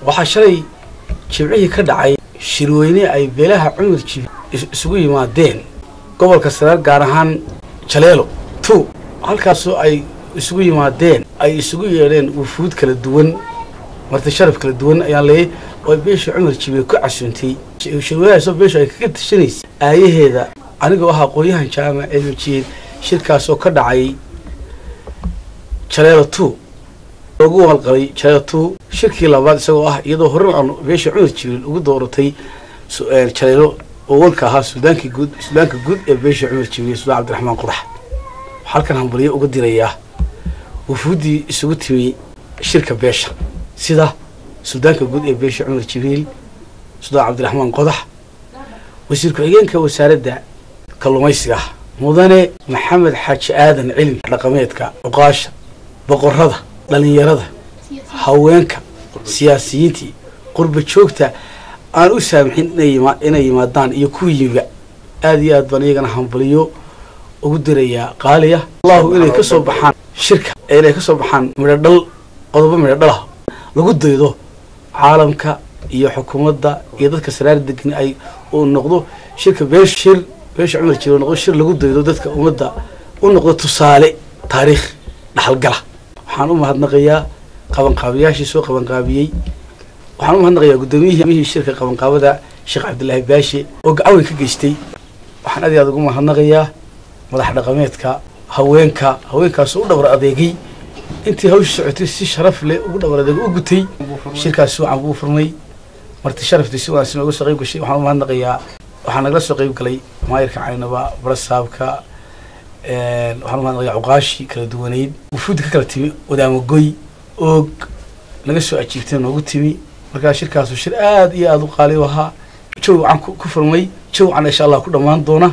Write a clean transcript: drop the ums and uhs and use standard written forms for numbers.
waxaa shalay jimcihii ka dhacay shirweyne ay beelaha cumar jibriil isugu yimaadeen gobolka Sanaar gaar ahaan Jaleelo 2 halkaasoo ay isugu yimaadeen ay isugu yeedheen wufuud kala duwan marti sharaf kala duwan ayaa leeyahay oo beesha cumar jibriil ku casuuntay shirweynahaasoo beesha ay kaga tashanaysa aayaheeda aniga waxa aqoonyahan jaamac jiir shirkaasoo ka dhacay Jaleelo 2 ugu walqalay Jaleelo 2 shirkii labaad isagoo ah iyadoo hore aan beesha cumar jibriil ugu dooratay Jaleelo oo walka ahaa Suudaanka guud ee beesha cumar jibriil Suudaan Cabdiraxmaan Qodax halkan hambaliyo uga diraya wufuudii isugu timi shirka beesha sida Suudaanka guud ee beesha cumar jibriil Suudaan Cabdiraxmaan Qodax wasiir ku-xigeenka wasaaradda kalluumaysiga mudane maxamed xaaji aadan cilmi dhaqameedka uqaasha boqorada dhalinyarada haweenka siyaasiyiintii qurba joogta aan u saamixin inay yimaadaan iyo ku yimiga aad iyo aad baan iyagana hambaliyo ugu diraya qaaliya Allahu inay ka soo baxaan shirka inay ka soo baxaan midhadhal qodobo midhadhal lagu daydo caalamka iyo xukuumadda iyo dadka Sanaar degan ay oo noqdo shirka beesha cumar jibriil noqdo shir lagu daydo dadka ummadda u noqdo tusaale taariikh dhaxalgala waxaan u mahadnaqayaa qabanqaabiyaashii soo qabanqaabiyay waxaan u mahadnaqayaa gudoomiyihii shirka qabanqaabada Sheekh Cabdullaahi Baashi oo gacan ka geystay waxaan aad iyo aad ugu mahadnaqayaa madax dhaqameedka haweenkaas u dhabar adeegay intii hawsha socotay si sharaf leh ugu dhabar adeeg u gutay shirkaas waxa uu furmay marti sharaftiisa waa soo qayb gashay waxaan u mahadnaqayaa waxaan nagala soo qayb galay maayirka caynaba barasaabka waxaan u mahadnaqayaa uqaashi kala duwaneed wufuud ka kala timi wadaamagoy oo naga soo ajiibtay noogu timi marka shirkaas shir aad iyo aad u qaali ah jawi aan ku furmay jawi aan insha Allah ku dhamaan doona